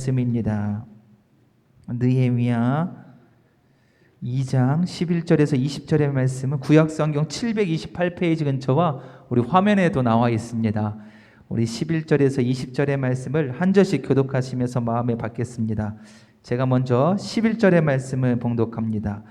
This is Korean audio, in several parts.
말씀입니다. 느헤미야 2장 11절에서 20절의 말씀은 구약성경 728페이지 근처와 우리 화면에도 나와 있습니다. 우리 11절에서 20절의 말씀을 한 절씩 교독하시면서 마음에 받겠습니다. 제가 먼저 11절의 말씀을 봉독합니다.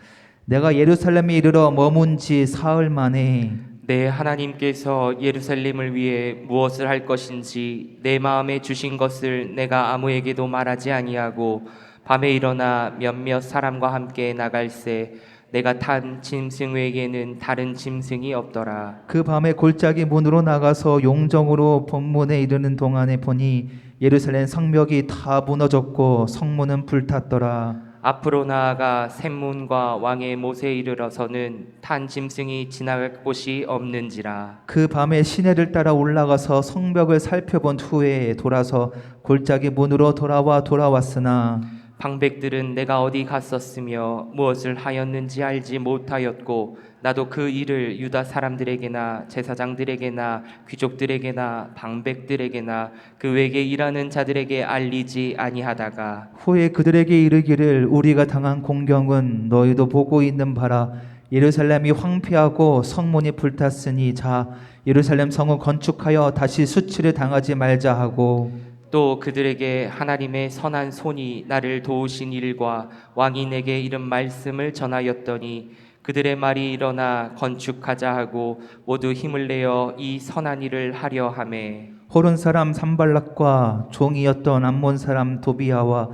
내가 예루살렘에 이르러 머문 지 사흘 만에 내 하나님께서 예루살렘을 위해 무엇을 할 것인지 내 마음에 주신 것을 내가 아무에게도 말하지 아니하고 밤에 일어나 몇몇 사람과 함께 나갈새 내가 탄 짐승 외에는 다른 짐승이 없더라. 그 밤에 골짜기 문으로 나가서 용정으로 본문에 이르는 동안에 보니 예루살렘 성벽이 다 무너졌고 성문은 불탔더라. 앞으로 나아가 샘문과 왕의 못에 이르러서는 탄 짐승이 지나갈 곳이 없는지라. 그 밤에 시내를 따라 올라가서 성벽을 살펴본 후에 돌아서 골짜기 문으로 돌아왔으나 방백들은 내가 어디 갔었으며 무엇을 하였는지 알지 못하였고 나도 그 일을 유다 사람들에게나 제사장들에게나 귀족들에게나 방백들에게나 그 외게 일하는 자들에게 알리지 아니하다가 후에 그들에게 이르기를 우리가 당한 공경은 너희도 보고 있는 바라. 예루살렘이 황폐하고 성문이 불탔으니 자 예루살렘 성을 건축하여 다시 수치를 당하지 말자 하고 또 그들에게 하나님의 선한 손이 나를 도우신 일과 왕이 내게 이른 말씀을 전하였더니 그들의 말이 일어나 건축하자 하고 모두 힘을 내어 이 선한 일을 하려 하매 호른 사람 산발락과 종이었던 암몬 사람 도비아와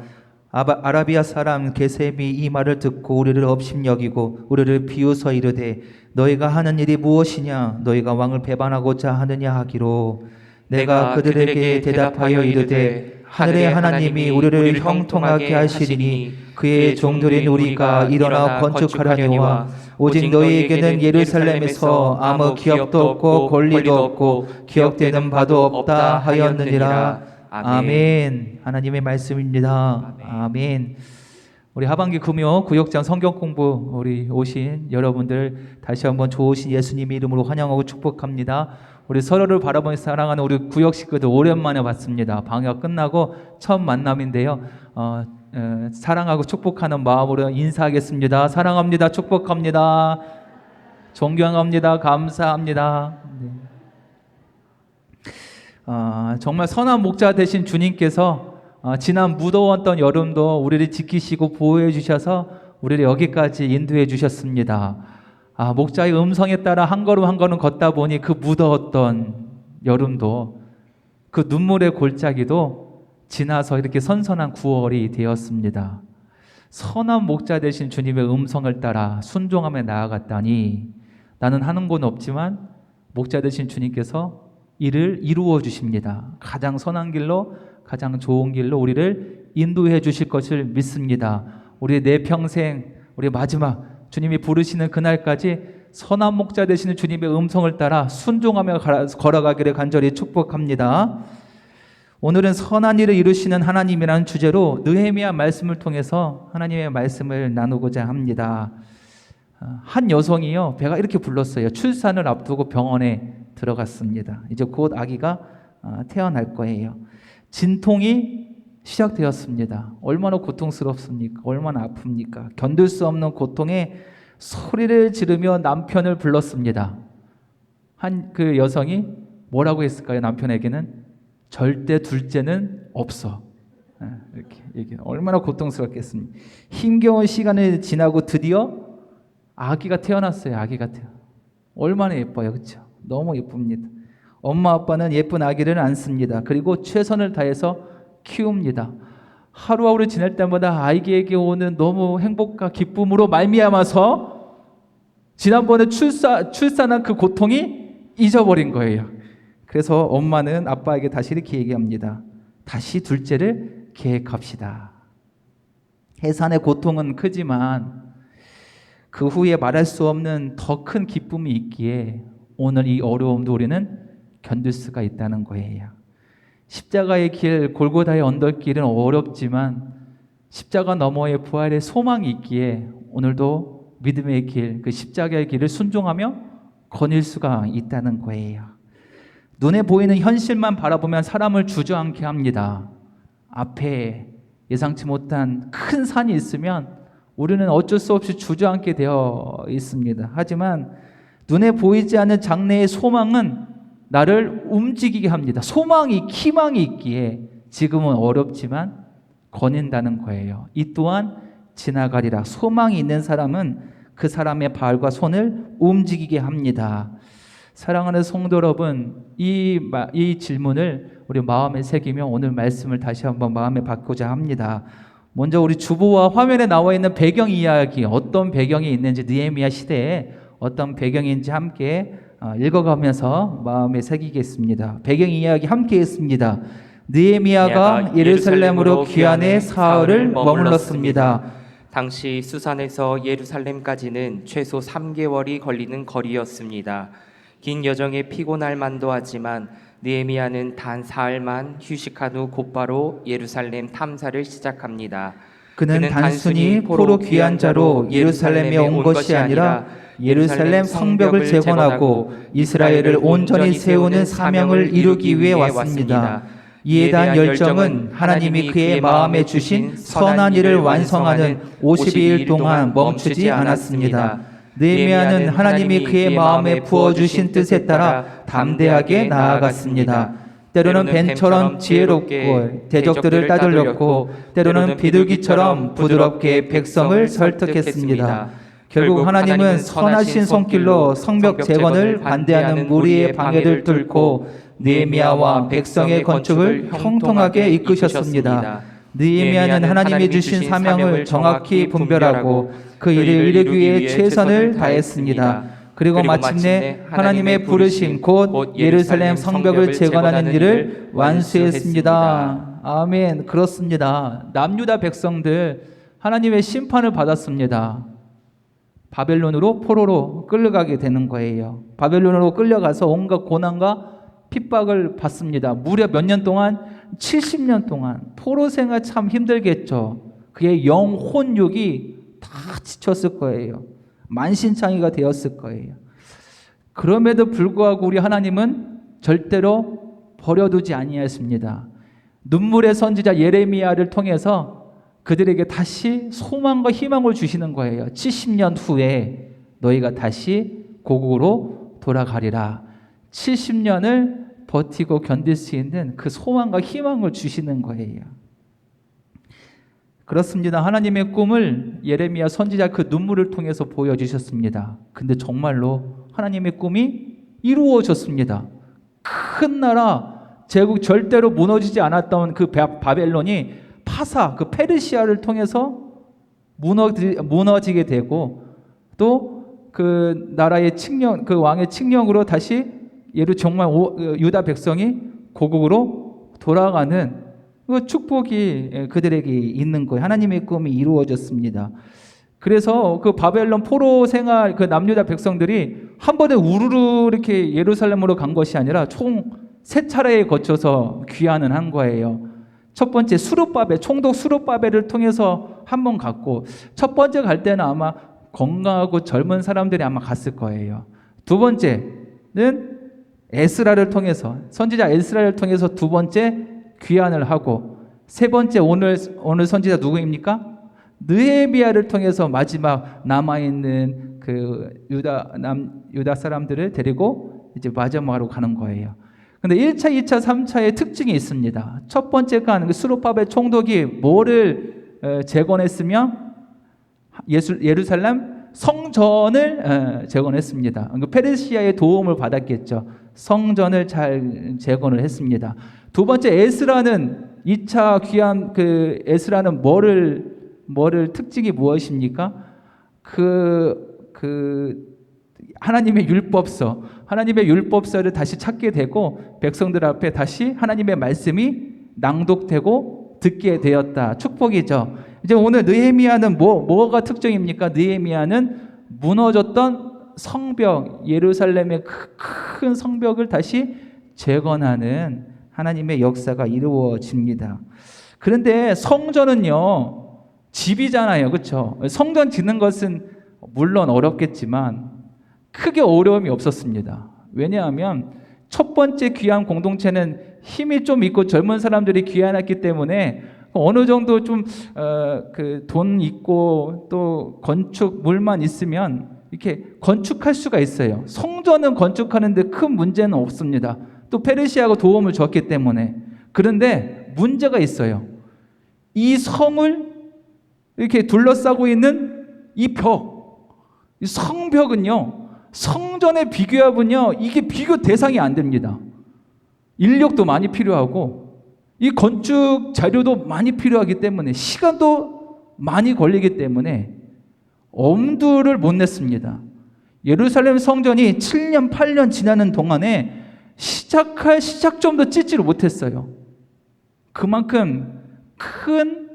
아라비아 사람 게셈이 이 말을 듣고 우리를 업신여기고 우리를 비웃어 이르되 너희가 하는 일이 무엇이냐 너희가 왕을 배반하고자 하느냐 하기로 내가 그들에게 대답하여 이르되 하늘의 하나님이 우리를 형통하게 하시리니 그의 종들인 우리가 일어나 건축하려니와 오직 너희에게는 예루살렘에서 아무 기업도 없고 권리도 없고 기억되는 바도 없다 하였느니라. 아멘. 하나님의 말씀입니다. 아멘. 우리 하반기 금요 구역장 성경 공부 우리 오신 여러분들 다시 한번 좋으신 예수님의 이름으로 환영하고 축복합니다. 우리 서로를 바라보며 사랑하는 우리 구역 식구들 오랜만에 봤습니다. 방역 끝나고 처음 만남인데요. 사랑하고 축복하는 마음으로 인사하겠습니다. 사랑합니다. 축복합니다. 존경합니다. 감사합니다. 네. 정말 선한 목자 되신 주님께서 지난 무더웠던 여름도 우리를 지키시고 보호해 주셔서 우리를 여기까지 인도해 주셨습니다. 목자의 음성에 따라 한 걸음 한 걸음 걷다 보니 그 무더웠던 여름도 그 눈물의 골짜기도 지나서 이렇게 선선한 9월이 되었습니다. 선한 목자 되신 주님의 음성을 따라 순종하며 나아갔다니 나는 하는 건 없지만 목자 되신 주님께서 이를 이루어 주십니다. 가장 선한 길로 가장 좋은 길로 우리를 인도해 주실 것을 믿습니다. 우리 내 평생 우리 마지막 주님이 부르시는 그날까지 선한 목자 되시는 주님의 음성을 따라 순종하며 걸어가기를 간절히 축복합니다. 오늘은 선한 일을 이루시는 하나님이라는 주제로 느헤미야 말씀을 통해서 하나님의 말씀을 나누고자 합니다. 한 여성이요 배가 이렇게 불렀어요. 출산을 앞두고 병원에 들어갔습니다. 이제 곧 아기가 태어날 거예요. 진통이 시작되었습니다. 얼마나 고통스럽습니까? 얼마나 아픕니까? 견딜 수 없는 고통에 소리를 지르며 남편을 불렀습니다. 한 그 여성이 뭐라고 했을까요? 남편에게는 절대 둘째는 없어. 이렇게 얘기해. 얼마나 고통스럽겠습니까? 힘겨운 시간이 지나고 드디어 아기가 태어났어요. 아기가 얼마나 예뻐요, 그렇죠? 너무 예쁩니다. 엄마 아빠는 예쁜 아기를 안습니다. 그리고 최선을 다해서 키웁니다. 하루하루 지낼 때마다 아이에게 오는 너무 행복과 기쁨으로 말미암아서 지난번에 출산한 그 고통이 잊어버린 거예요. 그래서 엄마는 아빠에게 다시 이렇게 얘기합니다. 다시 둘째를 계획합시다. 해산의 고통은 크지만 그 후에 말할 수 없는 더 큰 기쁨이 있기에 오늘 이 어려움도 우리는 견딜 수가 있다는 거예요. 십자가의 길, 골고다의 언덕길은 어렵지만 십자가 너머의 부활의 소망이 있기에 오늘도 믿음의 길, 그 십자가의 길을 순종하며 거닐 수가 있다는 거예요. 눈에 보이는 현실만 바라보면 사람을 주저앉게 합니다. 앞에 예상치 못한 큰 산이 있으면 우리는 어쩔 수 없이 주저앉게 되어 있습니다. 하지만 눈에 보이지 않는 장래의 소망은 나를 움직이게 합니다. 소망이, 희망이 있기에 지금은 어렵지만 거닌다는 거예요. 이 또한 지나가리라. 소망이 있는 사람은 그 사람의 발과 손을 움직이게 합니다. 사랑하는 성도 여러분, 이 질문을 우리 마음에 새기며 오늘 말씀을 다시 한번 마음에 받고자 합니다. 먼저 우리 주보와 화면에 나와 있는 배경 이야기, 어떤 배경이 있는지, 느헤미야 시대에 어떤 배경인지 함께 읽어가면서 마음에 새기겠습니다. 배경 이야기 함께 했습니다. 느헤미야가 예루살렘으로 귀환해 사흘을 머물렀습니다. 당시 수산에서 예루살렘까지는 최소 3개월이 걸리는 거리였습니다. 긴 여정에 피곤할 만도 하지만 느헤미야는 단 사흘만 휴식한 후 곧바로 예루살렘 탐사를 시작합니다. 그는 단순히 포로 귀한 자로 예루살렘에 온 것이 아니라 예루살렘 성벽을 재건하고 이스라엘을 온전히 세우는 사명을 이루기 위해 왔습니다. 이에 대한 열정은 하나님이 그의 마음에 주신 선한 일을 완성하는 52일 동안 멈추지 않았습니다. 느헤미야는 하나님이 그의 마음에 부어주신 뜻에 따라 담대하게 나아갔습니다. 때로는 뱀처럼 지혜롭고 대적들을 따돌렸고 때로는 비둘기처럼 부드럽게 백성을 설득했습니다. 결국 하나님은 선하신 손길로 성벽 재건을 반대하는 무리의 방해를 뚫고 느헤미야와 백성의 건축을 형통하게 이끄셨습니다. 느헤미야는 하나님이 주신 사명을 정확히 분별하고 그 일을 이루기 위해 최선을 다했습니다. 그리고 마침내 하나님의 부르심 곧 예루살렘 성벽을 재건하는 일을 완수했습니다. 아멘. 그렇습니다. 남유다 백성들 하나님의 심판을 받았습니다. 바벨론으로 포로로 끌려가게 되는 거예요. 바벨론으로 끌려가서 온갖 고난과 핍박을 받습니다. 무려 몇 년 동안? 70년 동안. 포로 생활 참 힘들겠죠. 그의 영혼육이 다 지쳤을 거예요. 만신창이가 되었을 거예요. 그럼에도 불구하고 우리 하나님은 절대로 버려두지 아니하였습니다. 눈물의 선지자 예레미야를 통해서 그들에게 다시 소망과 희망을 주시는 거예요. 70년 후에 너희가 다시 고국으로 돌아가리라. 70년을 버티고 견딜 수 있는 그 소망과 희망을 주시는 거예요. 그렇습니다. 하나님의 꿈을 예레미야 선지자 그 눈물을 통해서 보여주셨습니다. 근데 정말로 하나님의 꿈이 이루어졌습니다. 큰 나라, 제국 절대로 무너지지 않았던 그 바벨론이 파사, 그 페르시아를 통해서 무너지게 되고 또 그 나라의 칙령, 그 왕의 칙령으로 다시 정말 유다 백성이 고국으로 돌아가는 그 축복이 그들에게 있는 거예요. 하나님의 꿈이 이루어졌습니다. 그래서 그 바벨론 포로 생활 그 남유다 백성들이 한 번에 우르르 이렇게 예루살렘으로 간 것이 아니라 총 3차례에 거쳐서 귀환을 한 거예요. 첫 번째 총독 수룹바벨을 통해서 한 번 갔고, 첫 번째 갈 때는 아마 건강하고 젊은 사람들이 아마 갔을 거예요. 두 번째는 에스라를 통해서, 선지자 에스라를 통해서 두 번째 귀환을 하고, 세 번째 오늘 선지자 누구입니까? 느헤미야를 통해서 마지막 남아있는 그 유다 사람들을 데리고 이제 마지막으로 가는 거예요. 근데 1차, 2차, 3차의 특징이 있습니다. 첫 번째 간 수룹바벨 총독이 뭐를 재건했으며 예루살렘 성전을 재건했습니다. 페르시아의 도움을 받았겠죠. 성전을 잘 재건을 했습니다. 두 번째 에스라는 2차 귀한 그 에스라는 뭐를 특징이 무엇입니까? 하나님의 율법서를 다시 찾게 되고 백성들 앞에 다시 하나님의 말씀이 낭독되고 듣게 되었다. 축복이죠. 이제 오늘 느헤미야는 뭐가 특징입니까? 느헤미야는 무너졌던 성벽, 예루살렘의 큰 성벽을 다시 재건하는 하나님의 역사가 이루어집니다. 그런데 성전은요, 집이잖아요. 그렇죠? 성전 짓는 것은 물론 어렵겠지만 크게 어려움이 없었습니다. 왜냐하면 첫 번째 귀한 공동체는 힘이 좀 있고 젊은 사람들이 귀환했기 때문에 어느 정도 좀 그 돈 있고 또 건축물만 있으면 이렇게 건축할 수가 있어요. 성전은 건축하는데 큰 문제는 없습니다. 또 페르시아가 도움을 줬기 때문에. 그런데 문제가 있어요. 이 성을 이렇게 둘러싸고 있는 이 벽, 이 성벽은요, 성전에 비교하면요, 이게 비교 대상이 안 됩니다. 인력도 많이 필요하고 이 건축 자료도 많이 필요하기 때문에 시간도 많이 걸리기 때문에 엄두를 못 냈습니다. 예루살렘 성전이 7년, 8년 지나는 동안에 시작할 시작점도 찢지를 못했어요. 그만큼 큰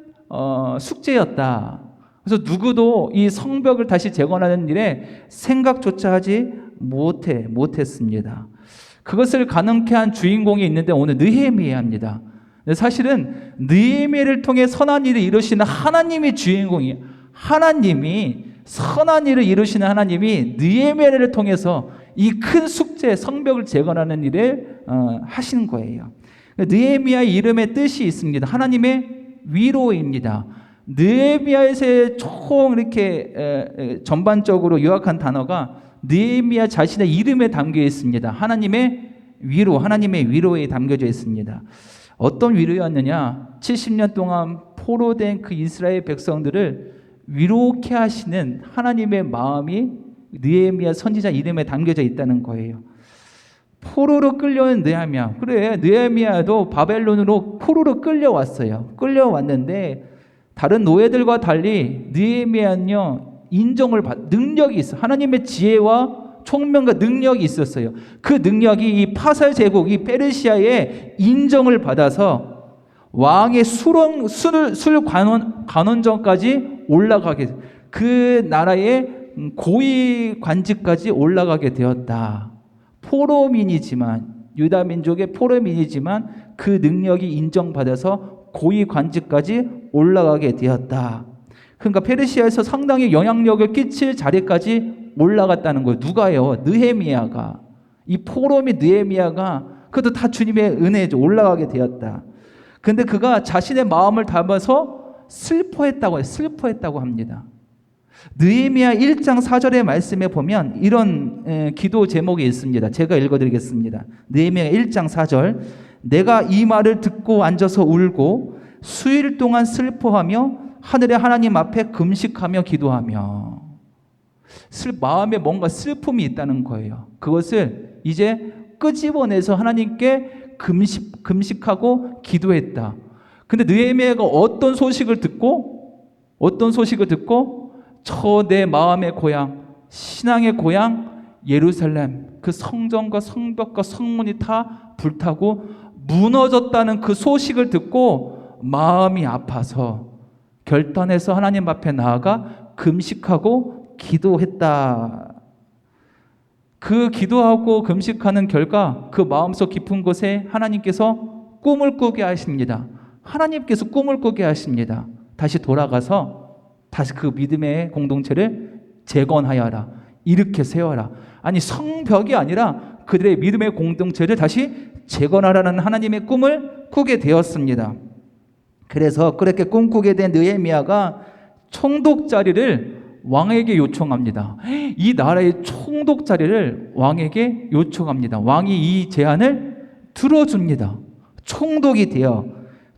숙제였다. 그래서 누구도 이 성벽을 다시 재건하는 일에 생각조차 하지 못했습니다. 그것을 가능케 한 주인공이 있는데 오늘 느헤미야입니다. 사실은 느헤미야를 통해 선한 일을 이루시는 하나님이 주인공이에요. 하나님이 선한 일을 이루시는 하나님이 느헤미야를 통해서 이 큰 숙제 성벽을 재건하는 일을 하시는 거예요. 느헤미야의 이름의 뜻이 있습니다. 하나님의 위로입니다. 느헤미야에서 총 이렇게 전반적으로 요약한 단어가 느헤미야 자신의 이름에 담겨 있습니다. 하나님의 위로, 하나님의 위로에 담겨져 있습니다. 어떤 위로였느냐? 70년 동안 포로된 그 이스라엘 백성들을 위로케 하시는 하나님의 마음이 느헤미야 선지자 이름에 담겨져 있다는 거예요. 포로로 끌려온 느헤미야. 그래, 느헤미야도 바벨론으로 포로로 끌려왔어요. 끌려왔는데 다른 노예들과 달리 느헤미야는요, 능력이 있어. 하나님의 지혜와 총명과 능력이 있었어요. 그 능력이 이 파살 제국, 이 페르시아의 인정을 받아서 왕의 술 관원정까지 올라가게, 그 나라의 고위 관직까지 올라가게 되었다. 포로민이지만, 유다 민족의 포로민이지만 그 능력이 인정받아서 고위 관직까지 올라가게 되었다. 그러니까 페르시아에서 상당히 영향력을 끼칠 자리까지 올라갔다는 거예요. 누가요? 느헤미야가. 이 포로민 느헤미야가 그것도 다 주님의 은혜에 올라가게 되었다. 근데 그가 자신의 마음을 담아서 슬퍼했다고 해요. 슬퍼했다고 합니다. 느헤미야 1장 4절의 말씀에 보면 이런 기도 제목이 있습니다. 제가 읽어드리겠습니다. 느헤미야 1장 4절. 내가 이 말을 듣고 앉아서 울고 수일 동안 슬퍼하며 하늘의 하나님 앞에 금식하며 기도하며. 마음에 뭔가 슬픔이 있다는 거예요. 그것을 이제 끄집어내서 하나님께 금식하고 기도했다. 근데 느헤미야가 어떤 소식을 듣고 저 내 마음의 고향, 신앙의 고향 예루살렘, 그 성전과 성벽과 성문이 다 불타고 무너졌다는 그 소식을 듣고 마음이 아파서 결단해서 하나님 앞에 나아가 금식하고 기도했다. 그 기도하고 금식하는 결과 그 마음속 깊은 곳에 하나님께서 꿈을 꾸게 하십니다. 하나님께서 꿈을 꾸게 하십니다. 다시 돌아가서 다시 그 믿음의 공동체를 재건하여라. 이렇게 세워라. 아니, 성벽이 아니라 그들의 믿음의 공동체를 다시 재건하라는 하나님의 꿈을 꾸게 되었습니다. 그래서 그렇게 꿈꾸게 된 느헤미야가 총독 자리를 왕에게 요청합니다. 이 나라의 총독 자리를 왕에게 요청합니다. 왕이 이 제안을 들어줍니다. 총독이 되어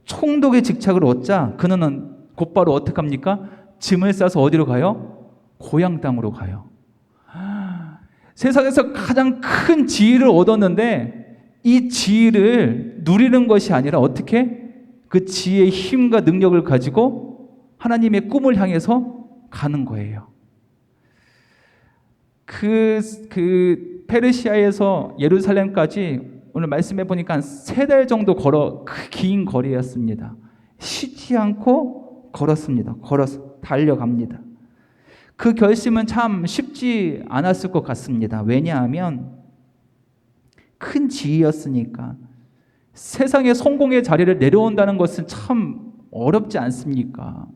총독의 직책을 얻자 그는 곧바로 어떻게 합니까? 짐을 싸서 어디로 가요? 고향 땅으로 가요. 세상에서 가장 큰 지위를 얻었는데 이 지위를 누리는 것이 아니라 어떻게? 그 지혜의 힘과 능력을 가지고 하나님의 꿈을 향해서 가는 거예요. 그 페르시아에서 예루살렘까지 오늘 말씀해 보니까 한 3달 정도 긴 거리였습니다. 쉬지 않고 걸었습니다. 걸어서 달려갑니다. 그 결심은 참 쉽지 않았을 것 같습니다. 왜냐하면 큰 지위였으니까. 세상의 성공의 자리를 내려온다는 것은 참 어렵지 않습니까?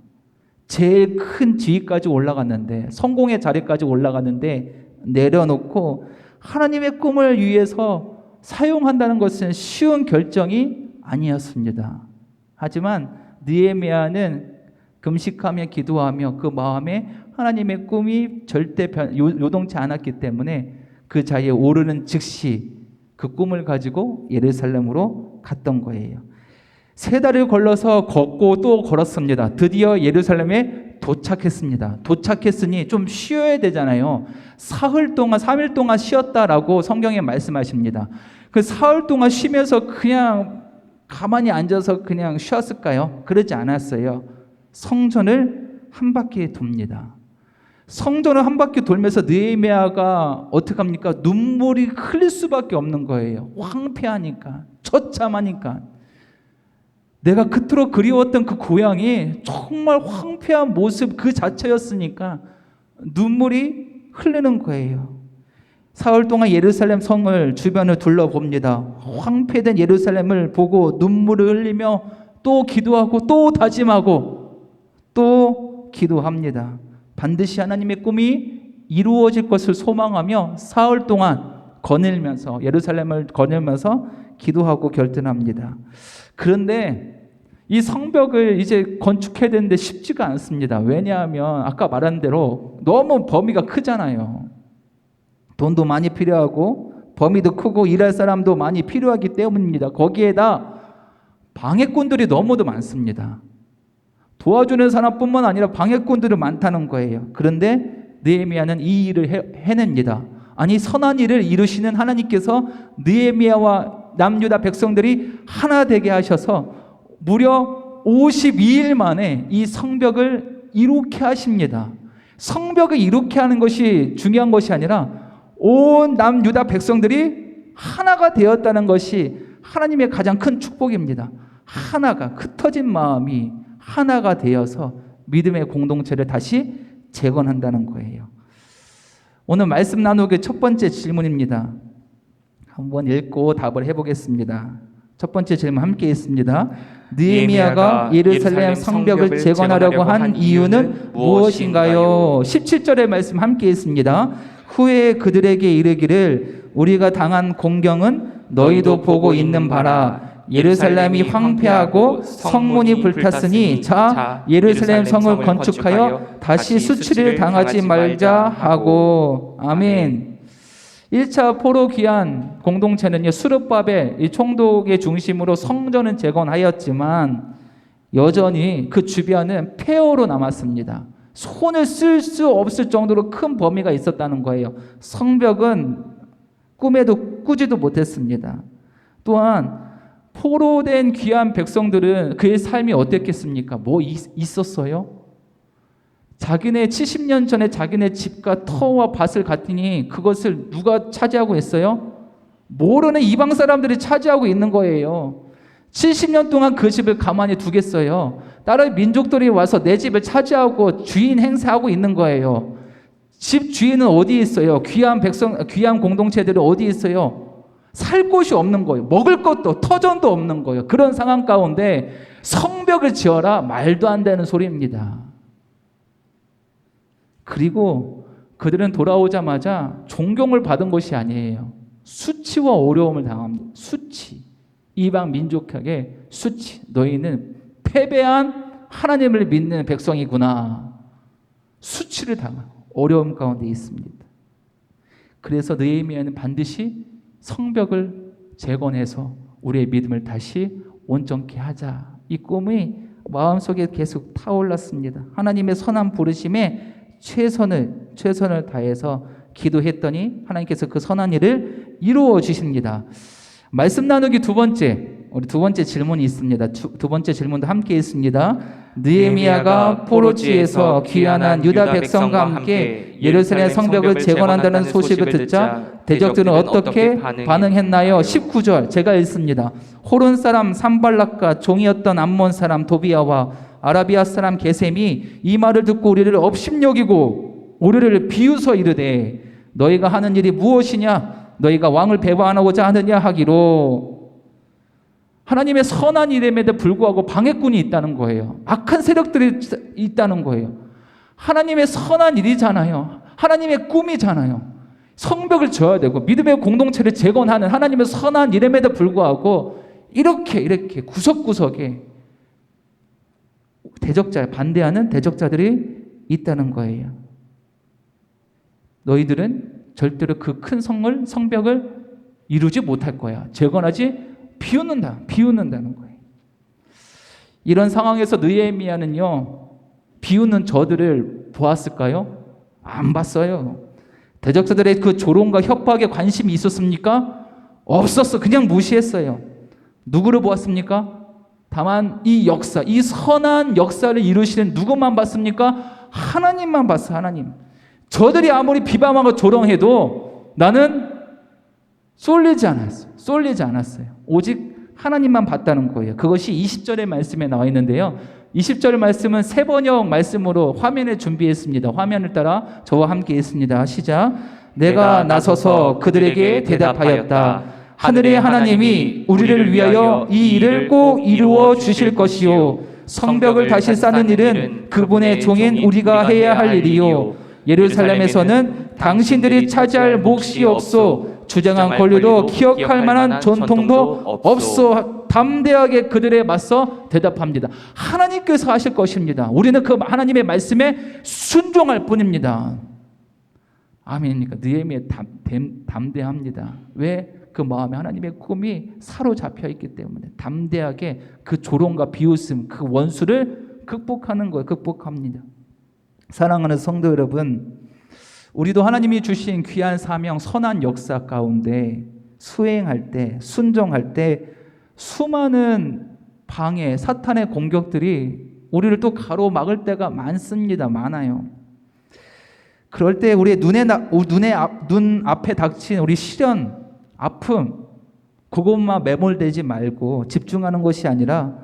제일 큰 지위까지 올라갔는데, 성공의 자리까지 올라갔는데 내려놓고 하나님의 꿈을 위해서 사용한다는 것은 쉬운 결정이 아니었습니다. 하지만 느헤미야는 금식하며 기도하며 그 마음에 하나님의 꿈이 절대 요동치 않았기 때문에 그 자리에 오르는 즉시 그 꿈을 가지고 예루살렘으로 갔던 거예요. 3달을 걸러서 걷고 또 걸었습니다. 드디어 예루살렘에 도착했습니다. 도착했으니 좀 쉬어야 되잖아요. 사흘 동안 3일 동안 쉬었다라고 성경에 말씀하십니다. 그 사흘 동안 쉬면서 그냥 가만히 앉아서 그냥 쉬었을까요? 그러지 않았어요. 성전을 한 바퀴 돕니다. 성전을 한 바퀴 돌면서 느헤미야가 어떻게 합니까? 눈물이 흘릴 수밖에 없는 거예요. 황폐하니까, 처참하니까. 내가 그토록 그리웠던 그 고향이 정말 황폐한 모습 그 자체였으니까 눈물이 흐르는 거예요. 사흘 동안 예루살렘 성을 주변을 둘러봅니다. 황폐된 예루살렘을 보고 눈물을 흘리며 또 기도하고 또 다짐하고 또 기도합니다. 반드시 하나님의 꿈이 이루어질 것을 소망하며 사흘 동안 거닐면서 예루살렘을 거닐면서 기도하고 결단합니다. 그런데 이 성벽을 이제 건축해야 되는데 쉽지가 않습니다. 왜냐하면 아까 말한 대로 너무 범위가 크잖아요. 돈도 많이 필요하고 범위도 크고 일할 사람도 많이 필요하기 때문입니다. 거기에다 방해꾼들이 너무도 많습니다. 도와주는 사람뿐만 아니라 방해꾼들이 많다는 거예요. 그런데 느헤미야는 이 일을 해냅니다. 아니 선한 일을 이루시는 하나님께서 느헤미야와 남유다 백성들이 하나 되게 하셔서 무려 52일 만에 이 성벽을 이룩해 하십니다. 성벽을 이룩해 하는 것이 중요한 것이 아니라 온 남유다 백성들이 하나가 되었다는 것이 하나님의 가장 큰 축복입니다. 하나가 흩어진 마음이 하나가 되어서 믿음의 공동체를 다시 재건한다는 거예요. 오늘 말씀 나누기 첫 번째 질문입니다. 한번 읽고 답을 해보겠습니다. 첫 번째 질문 함께 있습니다. 느헤미야가 예루살렘 성벽을 재건하려고 한 이유는 무엇인가요? 17절의 말씀 함께 있습니다. 후에 그들에게 이르기를 우리가 당한 공경은 너희도 보고 있는 바라. 예루살렘이 황폐하고 성문이 불탔으니 자 예루살렘 성을 건축하여 다시 수치를 당하지 말자 하고. 아멘. 1차 포로 귀환 공동체는요, 수르바벨 이 총독의 중심으로 성전은 재건하였지만 여전히 그 주변은 폐허로 남았습니다. 손을 쓸 수 없을 정도로 큰 범위가 있었다는 거예요. 성벽은 꿈에도 꾸지도 못했습니다. 또한 포로된 귀한 백성들은 그의 삶이 어땠겠습니까? 뭐 있었어요? 자기네 70년 전에 자기네 집과 터와 밭을 갔더니 그것을 누가 차지하고 있어요? 모르는 이방 사람들이 차지하고 있는 거예요. 70년 동안 그 집을 가만히 두겠어요? 다른 민족들이 와서 내 집을 차지하고 주인 행세하고 있는 거예요. 집 주인은 어디 있어요? 귀한 공동체들이 어디 있어요? 살 곳이 없는 거예요. 먹을 것도 터전도 없는 거예요. 그런 상황 가운데 성벽을 지어라? 말도 안 되는 소리입니다. 그리고 그들은 돌아오자마자 존경을 받은 것이 아니에요. 수치와 어려움을 당합니다. 수치. 이방 민족에게 수치. 너희는 패배한 하나님을 믿는 백성이구나. 수치를 당하고 어려움 가운데 있습니다. 그래서 느헤미야는 반드시 성벽을 재건해서 우리의 믿음을 다시 온전케 하자. 이 꿈이 마음속에 계속 타올랐습니다. 하나님의 선한 부르심에 최선을 다해서 기도했더니 하나님께서 그 선한 일을 이루어 주십니다. 말씀 나누기 우리 두 번째 질문이 있습니다. 두 번째 질문도 함께 있습니다. 느헤미야가 포로지에서 귀환한 유다 백성과 함께 예루살렘 성벽을 재건한다는 소식을 듣자 대적들은 어떻게 반응했나요? 19절 제가 읽습니다. 호론 사람 산발락과 종이었던 암몬 사람 도비야와 아라비아 사람 게셈이 이 말을 듣고 우리를 업심여기고 우리를 비웃어 이르되 너희가 하는 일이 무엇이냐? 너희가 왕을 배반하고자 하느냐 하기로. 하나님의 선한 일임에도 불구하고 방해꾼이 있다는 거예요. 악한 세력들이 있다는 거예요. 하나님의 선한 일이잖아요. 하나님의 꿈이잖아요. 성벽을 지어야 되고 믿음의 공동체를 재건하는 하나님의 선한 일임에도 불구하고 이렇게 구석구석에 반대하는 대적자들이 있다는 거예요. 너희들은 절대로 그 큰 성벽을 이루지 못할 거야. 재건하지 비웃는다는 거예요. 이런 상황에서 느헤미야는요, 비웃는 저들을 보았을까요? 안 봤어요. 대적자들의 그 조롱과 협박에 관심이 있었습니까? 없었어. 그냥 무시했어요. 누구를 보았습니까? 다만 이 역사, 이 선한 역사를 이루시는 누구만 봤습니까? 하나님만 봤어. 하나님. 저들이 아무리 비방하고 조롱해도 나는 쏠리지 않았어요. 오직 하나님만 봤다는 거예요. 그것이 20절의 말씀에 나와 있는데요. 20절 말씀은 세 번역 말씀으로 화면에 준비했습니다. 화면을 따라 저와 함께 있습니다. 시작. 내가 나서서 그들에게 대답하였다. 하늘의 하나님이 우리를 위하여 이 일을 꼭 이루어 주실 것이요, 성벽을 다시 쌓는 일은 그분의 종인 우리가 해야 할 일이요, 예루살렘에서는 당신들이 차지할 몫이 없소, 주장한 권리도 기억할 만한 전통도 없소. 담대하게 그들에 맞서 대답합니다. 하나님께서 하실 것입니다. 우리는 그 하나님의 말씀에 순종할 뿐입니다. 아멘입니까? 느헤미야 담대합니다. 왜? 그 마음에 하나님의 꿈이 사로잡혀 있기 때문에 담대하게 그 조롱과 비웃음, 그 원수를 극복하는 거예요. 극복합니다. 사랑하는 성도 여러분, 우리도 하나님이 주신 귀한 사명, 선한 역사 가운데 수행할 때, 순종할 때 수많은 방해, 사탄의 공격들이 우리를 또 가로막을 때가 많습니다. 많아요. 그럴 때 우리의 눈 앞에 닥친 우리 시련, 아픔, 그것만 매몰되지 말고 집중하는 것이 아니라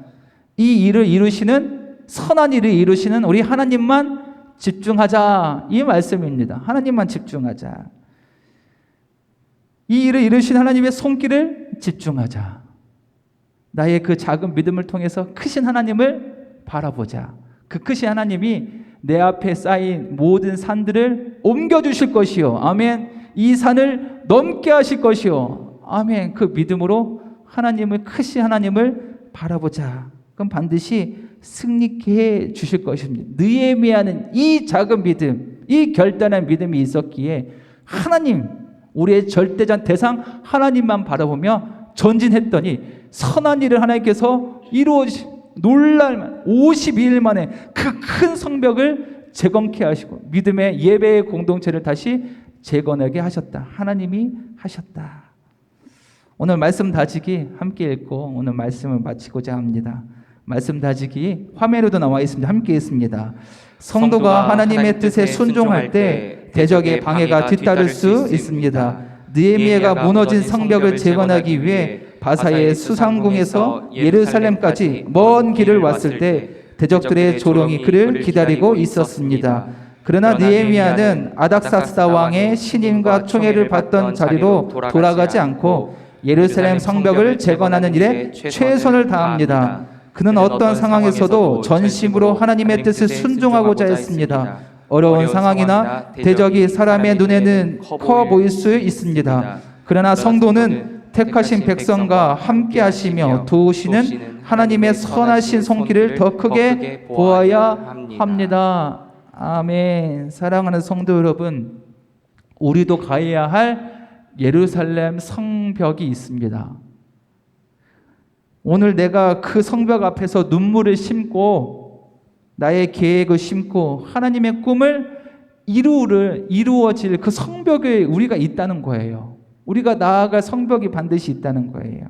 이 일을 이루시는, 선한 일을 이루시는 우리 하나님만 집중하자, 이 말씀입니다. 하나님만 집중하자. 이 일을 이루신 하나님의 손길을 집중하자. 나의 그 작은 믿음을 통해서 크신 하나님을 바라보자. 그 크신 하나님이 내 앞에 쌓인 모든 산들을 옮겨주실 것이요, 아멘. 이 산을 넘게 하실 것이요, 아멘. 그 믿음으로 크신 하나님을 바라보자. 그럼 반드시 승리케 해 주실 것입니다. 느헤미야는 이 작은 믿음, 이 결단한 믿음이 있었기에 하나님, 우리의 절대적 대상 하나님만 바라보며 전진했더니 선한 일을 하나님께서 놀랄만 52일 만에 그 큰 성벽을 재건케 하시고 믿음의 예배의 공동체를 다시 재건하게 하셨다. 하나님이 하셨다. 오늘 말씀 다지기 함께 읽고 오늘 말씀을 마치고자 합니다. 말씀 다지기 화면에도 나와 있습니다. 함께 있습니다. 성도가 하나님의 뜻에 순종할 때 대적의 방해가 뒤따를 수 있습니다. 느헤미야가 무너진 성벽을 재건하기 위해 바사의 수상궁에서 예루살렘까지 먼 길을 왔을 때 대적들의 조롱이 그를 기다리고 있었습니다. 그러나 느헤미야는 아닥사스다 왕의 신임과 총애를 받던 자리로 돌아가지 않고 예루살렘 성벽을 재건하는 일에 최선을 다합니다. 그는 어떤 상황에서도 전심으로 하나님의 뜻을 순종하고자 했습니다. 어려운 상황이나 대적이 사람의 눈에는 커 보일 수 있습니다. 그러나 성도는 택하신 백성과 함께 하시며 도우시는 하나님의 선하신 손길을 더 크게 보아야 합니다. 아멘. 사랑하는 성도 여러분, 우리도 가야 할 예루살렘 성벽이 있습니다. 오늘 내가 그 성벽 앞에서 눈물을 심고 나의 계획을 심고 하나님의 꿈을 이루어질 그 성벽에 우리가 있다는 거예요. 우리가 나아갈 성벽이 반드시 있다는 거예요.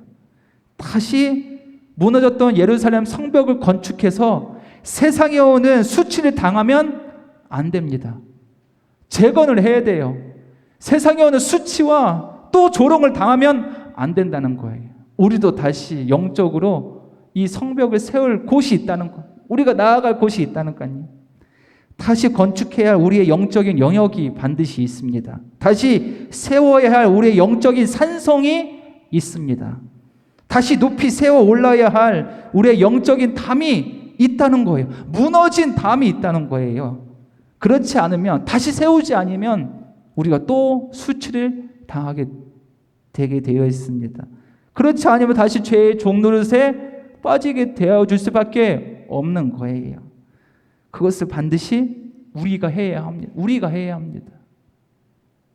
다시 무너졌던 예루살렘 성벽을 건축해서 세상에 오는 수치를 당하면 안 됩니다. 재건을 해야 돼요. 세상에 오는 수치와 또 조롱을 당하면 안 된다는 거예요. 우리도 다시 영적으로 이 성벽을 세울 곳이 있다는 거, 우리가 나아갈 곳이 있다는 거아니에요. 다시 건축해야 할 우리의 영적인 영역이 반드시 있습니다. 다시 세워야 할 우리의 영적인 산성이 있습니다. 다시 높이 세워 올라야 할 우리의 영적인 담이 있다는 거예요. 무너진 담이 있다는 거예요. 그렇지 않으면, 다시 세우지 않으면 우리가 또 수치를 당하게 되게 되어 있습니다. 그렇지 않으면 다시 죄의 종노릇에 빠지게 되어줄 수밖에 없는 거예요. 그것을 반드시 우리가 해야 합니다. 우리가 해야 합니다.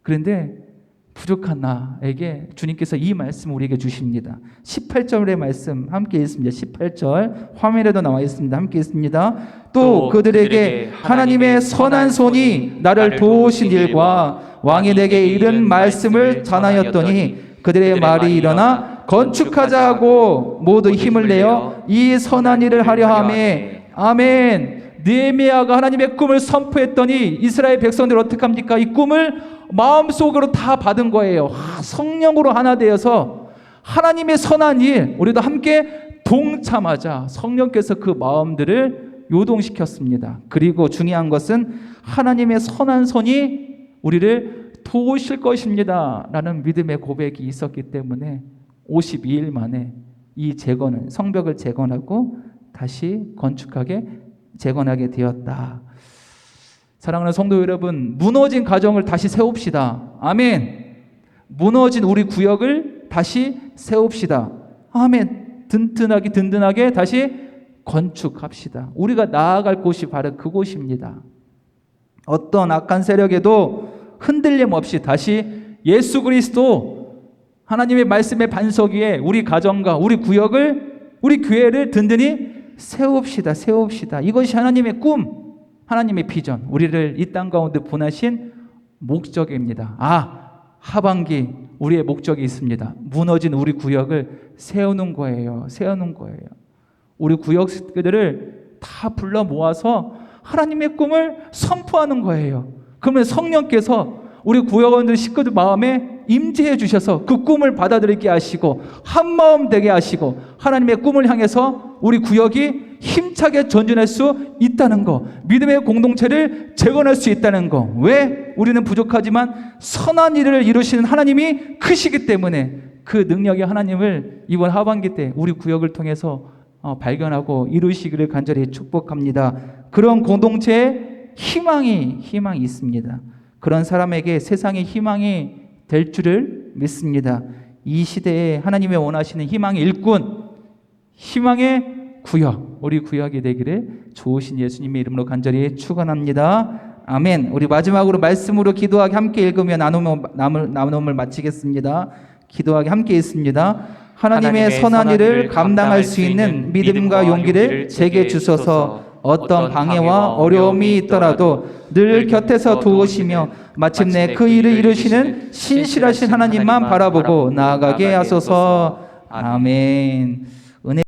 그런데 부족한 나에게 주님께서 이 말씀을 우리에게 주십니다. 18절의 말씀 함께 읽습니다. 18절 화면에도 나와 있습니다. 함께 읽습니다. 또 그들에게 하나님의 선한 손이 나를 도우신 일과 왕이 내게 이른 말씀을 전하였더니 그들의 말이 일어나 건축하자 하고 모두 힘을 내어 이 선한 일을 하려 하매. 아멘. 느헤미야가 하나님의 꿈을 선포했더니 이스라엘 백성들 어떻게 합니까? 이 꿈을 마음속으로 다 받은 거예요. 성령으로 하나 되어서 하나님의 선한 일, 우리도 함께 동참하자. 성령께서 그 마음들을 요동시켰습니다. 그리고 중요한 것은 하나님의 선한 손이 우리를 도우실 것입니다 라는 믿음의 고백이 있었기 때문에 52일 만에 이 재건을, 성벽을 재건하고 다시 건축하게 재건하게 되었다. 사랑하는 성도 여러분, 무너진 가정을 다시 세웁시다. 아멘. 무너진 우리 구역을 다시 세웁시다. 아멘. 든든하게 다시 건축합시다. 우리가 나아갈 곳이 바로 그곳입니다. 어떤 악한 세력에도 흔들림 없이 다시 예수 그리스도 하나님의 말씀의 반석 위에 우리 가정과 우리 구역을, 우리 교회를 든든히 세웁시다. 이것이 하나님의 꿈, 하나님의 비전, 우리를 이 땅 가운데 보내신 목적입니다. 하반기 우리의 목적이 있습니다. 무너진 우리 구역을 세우는 거예요. 우리 구역들을 다 불러 모아서 하나님의 꿈을 선포하는 거예요. 그러면 성령께서 우리 구역원들 식구들 마음에 임재해 주셔서 그 꿈을 받아들이게 하시고 한마음 되게 하시고 하나님의 꿈을 향해서 우리 구역이 힘차게 전진할 수 있다는 거, 믿음의 공동체를 재건할 수 있다는 거. 왜? 우리는 부족하지만 선한 일을 이루시는 하나님이 크시기 때문에 그 능력의 하나님을 이번 하반기 때 우리 구역을 통해서 발견하고 이루시기를 간절히 축복합니다. 그런 공동체에 희망이 있습니다. 그런 사람에게 세상의 희망이 될 줄을 믿습니다. 이 시대에 하나님의 원하시는 희망의 일꾼, 희망의 구역, 우리 구역이 되기를 좋으신 예수님의 이름으로 간절히 축원합니다. 아멘. 우리 마지막으로 말씀으로 기도하게 함께 읽으며 나눔을 마치겠습니다. 기도하게 함께 읽습니다. 하나님의 선한 일을 감당할 수 있는 믿음과 용기를 제게 주소서. 어떤 방해와 어려움이 있더라도 늘 곁에서 도우시며 마침내 그 일을 이루시는 신실하신 하나님만 바라보고 나아가게 하소서. 아멘.